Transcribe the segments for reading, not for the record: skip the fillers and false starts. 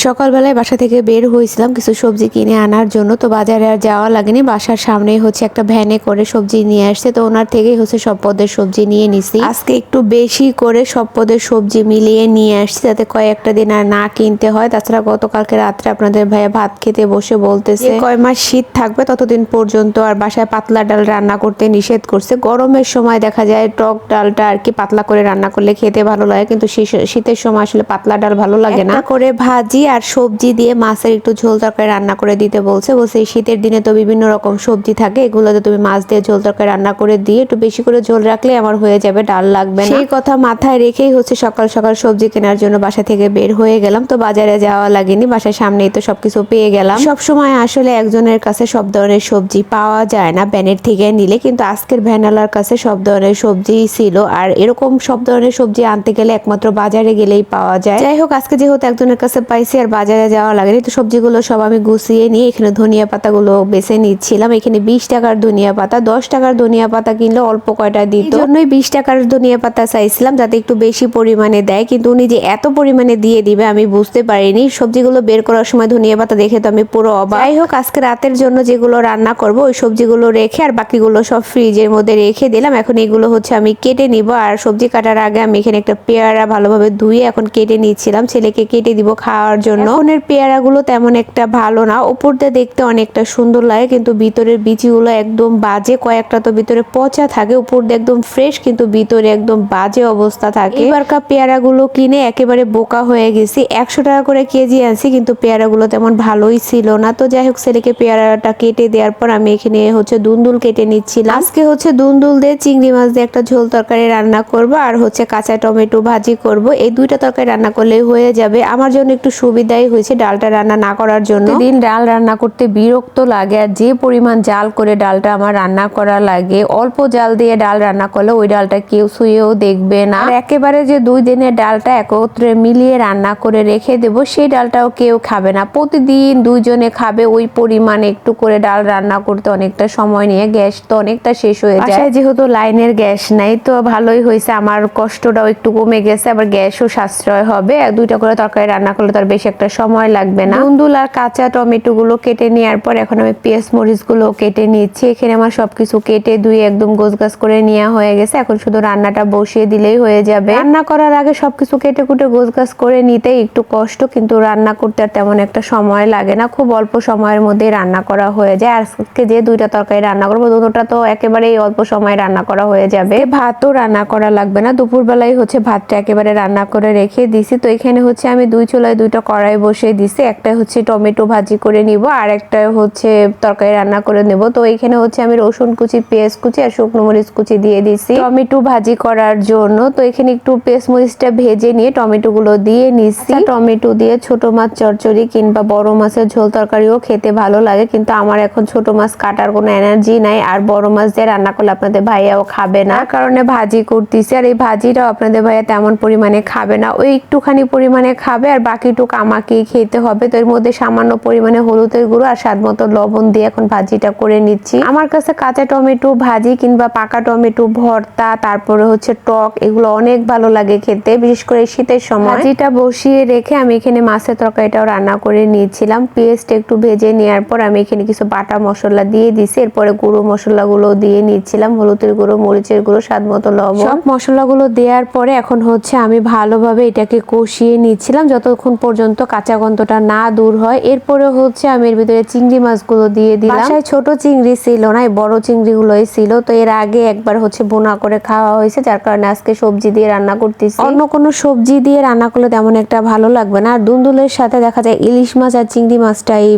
সকালবেলায় বাসা থেকে বের হয়েছিলাম কিছু সবজি কিনে আনার জন্য। তো বাজারে আর যাওয়া লাগেনি, বাসার সামনেই হচ্ছে একটা ভ্যানে করে সবজি নিয়ে আসছে। তো ওনার থেকেই হচ্ছে সব পদের সবজি নিয়ে নিছি। আজকে একটু বেশি করে সব পদের সবজি মিলিয়ে নিয়ে আসছি যাতে কয়েকটা দিন আর না কিনতে হয়। তাছাড়া গতকালকে রাত্রে আপনাদের ভাইয়া ভাত খেতে বসে বলতেছে কয় মাস শীত থাকবে ততদিন পর্যন্ত আর বাসায় পাতলা ডাল রান্না করতে নিষেধ করছে। গরমের সময় দেখা যায় টক ডালটা আর কি পাতলা করে রান্না করলে খেতে ভালো লাগে, কিন্তু শীতের সময় আসলে পাতলা ডাল ভালো লাগে না। করে ভাজি আর সবজি দিয়ে মাছের একটু ঝোল তরকারি রান্না করে দিতে বলছে। এই শীতের দিনে তো বিভিন্ন রকম সবজি থাকে, এগুলোতে তুমি মাছ দিয়ে ঝোল তরকারি রান্না করে দিয়ে একটু বেশি করে ঝোল রাখলে আমার হয়ে যাবে, ডাল লাগবে না। সেই কথা মাথায় রেখেই হচ্ছে সকাল সকাল সবজি কেনার জন্য বাসা থেকে বের হয়ে গেলাম। তো বাজারে যাওয়া লাগেনি, বাসার সামনেই তো সবকিছু পেয়ে গেলাম। সব সময় আসলে একজনের কাছে সব ধরনের সবজি পাওয়া যায় না ভ্যানের থেকে নিলে, কিন্তু আজকের ভ্যানওয়ালার কাছে সব ধরনের সবজি ছিল। আর এরকম সব ধরনের সবজি আনতে গেলে একমাত্র বাজারে গেলেই পাওয়া যায়। যাই হোক, আজকে যেহেতু একজনের কাছে পাইছি আর বাজারে যাওয়া লাগেনি, তো সবজিগুলো সব আমি গুছিয়ে নিয়ে এখানে ধনিয়া পাতাগুলো বেছে নিচ্ছিলাম। এখানে 20 টাকার ধনিয়া পাতা, 10 টাকার ধনিয়া পাতা কিনলে অল্প কয়টা দিত, জন্যই 20 টাকার ধনিয়া পাতা চাইছিলাম যাতে একটু বেশি পরিমাণে দেয়, কিন্তু উনি যে এত পরিমাণে দিয়ে দিবে আমি বুঝতে পারিনি। সবজিগুলো বের করার সময় ধনিয়া পাতা দেখে তো আমি পুরো অবাক। যাই হোক, আজকে রাতের জন্য যেগুলো রান্না করব ওই সবজিগুলো রেখে আর বাকিগুলো সব ফ্রিজের মধ্যে রেখে দিলাম। এখন এগুলো হচ্ছে আমি কেটে নিব। আর সবজি কাটার আগে আমি এখানে একটা পেয়ারা ভালোভাবে ধুয়ে এখন কেটে নিচ্ছিলাম, ছেলেকে কেটে দিব খাওয়ার জন্য। এখনের পেয়ারাগুলো তেমন একটা ভালো না, উপর দিয়ে দেখতে অনেকটা সুন্দর লাগে কিন্তু ভিতরের বিচিগুলো একদম বাজে, কয়েকটা তো ভিতরে পচা থাকে, উপর দিয়ে একদম ফ্রেশ কিন্তু ভিতরে একদম বাজে অবস্থা থাকে। এবারকার পেয়ারাগুলো কিনে একেবারে বোকা হয়ে গেছি। 100 টাকা করে কেজি আনছি কিন্তু পেয়ারাগুলো তেমন ভালোই ছিল না। তো যাই হোক, ছেলেকে পেয়ারাটা কেটে দেওয়ার পর আমি এখানে হচ্ছে দুন্দুল কেটে নিচ্ছিলাম। আজকে হচ্ছে দুন্দুল দিয়ে চিংড়ি মাছ দিয়ে একটা ঝোল তরকারি রান্না করব আর হচ্ছে কাঁচা টমেটো ভাজি করব। এই দুইটা তরকারি রান্না করলেই হয়ে যাবে। আমার জন্য একটু সুবিধাই হয়েছে ডালটা রান্না না করার জন্য। দিন ডাল রান্না করতে বিরক্ত লাগে, আর যে পরিমাণ জাল করে ডালটা আমার রান্না করা লাগে, অল্প জাল দিয়ে ডাল রান্না করলে ওই ডালটা কেউ ছুঁয়েও দেখবে না। একেবারে যে 2 দিনের ডালটা একত্রে মিলিয়ে রান্না করে রেখে দেব সেই ডালটাও কেউ খাবে না। প্রতিদিন 2 জনে খাবে ওই পরিমাণে একটু করে ডাল রান্না করতে অনেকটা সময় নিয়ে গ্যাস তো অনেকটা শেষ হয়ে যায়। যেহেতু লাইনের গ্যাস নাই তো ভালোই হয়েছে, আমার কষ্টটাও একটু কমে গেছে, আবার গ্যাসও সাশ্রয় হবে। 2টা করে তরকারি রান্না করলে তার বেশি একটা সময় লাগবে না। দুন্দুল আর কাঁচা টমেটো গুলো কেটে নেওয়ার পর এখন আমি পেঁয়াজ মরিচ গুলো কেটে নিচ্ছি। এখানে আমার সবকিছু কেটে ধুয়ে একদম গোছগাছ করে নেওয়া হয়ে গেছে, এখন শুধু রান্নাটা বসিয়ে দিলেই হয়ে যাবে। রান্না করার আগে সবকিছু কেটে কুটে গোছগাছ করে নিতে একটু কষ্ট, কিন্তু রান্না করতে আর তেমন একটা সময় লাগে না, খুব অল্প সময়ের মধ্যে রান্না করা হয়ে যায়। আজকে যে 2টা তরকারি রান্না করবো দুটোটা তো একেবারেই অল্প সময় রান্না করা হয়ে যাবে, ভাতও রান্না করা লাগবে না। দুপুর বেলায় হচ্ছে ভাতটা একেবারে রান্না করে রেখে দিছি। তো এখানে হচ্ছে আমি 2 চুলায় 2টা কড়াই বসিয়ে দিছি, একটা হচ্ছে টমেটো ভাজি করে নিব আর একটা হচ্ছে তরকারি রান্না করে নেব। তো এখানে হচ্ছে আমি রসুন কুচি, পেঁয়াজ কুচি আর শুকনো মরিচ কুচি দিয়ে দিছি টমেটো ভাজি করার জন্য। তো এখানে একটু পেঁয়াজ মরিচটা ভেজে নিয়ে টমেটো গুলো দিয়ে নিচ্ছি। টমেটো দিয়ে ছোট মাছ চচ্চড়ি কিংবা বড় মাছের ঝোল তরকারিও খেতে ভালো লাগে, কিন্তু আমার এখন ছোট মাছ কাটার কোনো এনার্জি নাই, আর বড় মাছ দিয়ে রান্না করলে আপনাদের ভাইয়াও খাবে না, কারণে ভাজি করতেছি। আর এই ভাজিটাও আপনাদের ভাইয়া তেমন পরিমাণে খাবে না, ওই একটুখানি পরিমাণে খাবে আর বাকিটুক আমাকেই খেতে হবে। তো এর মধ্যে সামান্য পরিমাণে হলুদের গুঁড়ো আর স্বাদ মতো লবণ দিয়ে এখন ভাজিটা করে নিচ্ছি। আমার কাছে কাঁচা টমেটো ভাজি কিংবা পাকা টমেটো ভর্তা, তারপরে হচ্ছে টক, এগুলো অনেক ভালো লাগে খেতে, বিশেষ করে শীতের সময়। ভাজিটা বসিয়ে রেখে আমি এখানে মাছের তরকারিটাও রান্না করে নিয়েছিলাম। পেঁয়াজটা একটু ভেজে নেওয়ার পর আমি এখানে কিছু বাটা মশলা দিয়ে দিছি, এরপরে গুঁড়ো মশলাগুলো দিয়ে নিচ্ছিলাম, হলুদের গুঁড়ো, মরিচের গুঁড়ো, স্বাদ মতো লবণ। সব মশলাগুলো দেওয়ার পরে এখন হচ্ছে আমি ভালোভাবে এটাকে কষিয়ে নিচ্ছিলাম যতক্ষণ পর্যন্ত কাঁচা গন্ধটা না দূর হয়। এরপরে হচ্ছে আমি এর ভিতরে চিংড়ি মাছগুলো দিয়ে দিলাম। বাসায় ছোট চিংড়ি ছিল না, এই বড় চিংড়িগুলোই ছিল। তো এর আগে একবার হচ্ছে বোনা করে খাওয়া হয়েছে, যার কারণে আজকে সবজি দিয়ে রান্না করতেছি। অন্য কোনো সবজি দিয়ে রান্না করলে তেমন একটা ভালো লাগবে না। আর দুন্দুলের সাথে দেখা যায় ইলিশ মাছ আর চিংড়ি মাছটাই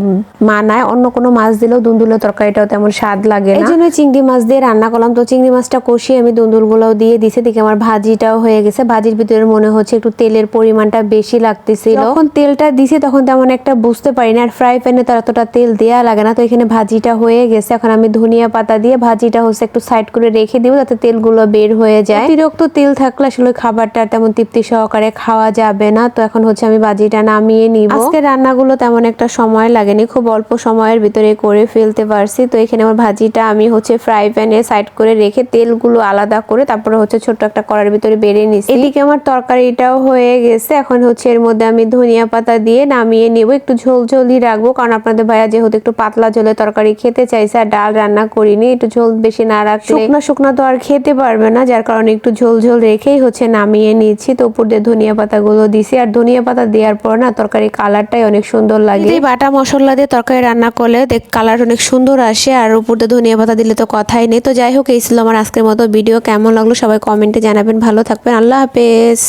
মানায়, অন্য কোনো মাছ দিলেও দুন্দুলের তরকারিটাও তেমন স্বাদ লাগে না, এই জন্য চিংড়ি মাছ দিয়ে রান্না করলাম। তো চিংড়ি মাছটা কষিয়ে আমি দুন্দুলগুলো দিয়ে দিছি, দেখে আমার ভাজিটাও হয়ে গেছে। ভাজির ভিতরে মনে হচ্ছে একটু তেলের পরিমাণটা বেশি লাগতেছিল, যখন তেলটা দিছি তখন তেমন একটা বুঝতে পারি না, আর ফ্রাই প্যানে তো এতটা তেল দেওয়া লাগে না। তো এখানে ভাজিটা হয়ে গেছে, এখন আমি ধনিয়া পাতা দিয়ে ভাজিটা হচ্ছে একটু সাইড করে রেখে দিব যাতে তেলগুলো বের হয়ে যায়। অতিরিক্ত তেল থাকলে আসলে খাবারটা তেমন তৃপ্তি সহকারে খাওয়া যাবে না। তো এখন হচ্ছে আমি ভাজিটা নামিয়ে নিব। আজকে রান্নাগুলো তেমন একটা সময় লাগেনি, খুব অল্প সময়ের ভিতরে করে ফেলতে পারছি। তো এখানে আমার ভাজিটা আমি হচ্ছে ফ্রাই প্যানে সাইড করে রেখে তেলগুলো আলাদা করে তারপরে হচ্ছে ছোট্ট একটা কড়াইয়ের ভিতরে বেড়ে নিছি। এদিকে আমার তরকারিটাও হয়ে গেছে, এখন হচ্ছে এর মধ্যে আমি ধনিয়া পাতা দিয়ে নামিয়ে নেব। একটু ঝোল ঝোলই রাখবো, কারণ আপনাদের ভাইয়া যেহেতু একটু পাতলা ঝোলে তরকারি খেতে চাইছে, আর ডাল রান্না করিনি। একটু ঝোল বেশি না রাখলে শুকনো শুকনো তো আর খেতে পারবে না, যার কারণে একটু ঝোল ঝোল রেখেই নামিয়ে নিচ্ছি। তো উপর দিয়ে ধনিয়া পাতাগুলো দিছি, আর ধনিয়া পাতা দেওয়ার পর না তরকারি কালারটাই অনেক সুন্দর লাগে। এই বাটা মশলা দিয়ে তরকারি রান্না করলে কালার অনেক সুন্দর আসে, আর উপর দিয়ে ধনিয়া পাতা দিলে তো কথাই নেই। তো যাই হোক, এই ছিল আমার আজকের মতো ভিডিও। কেমন লাগলো সবাই কমেন্টে জানাবেন। ভালো থাকবেন, আল্লাহ হাফেজ।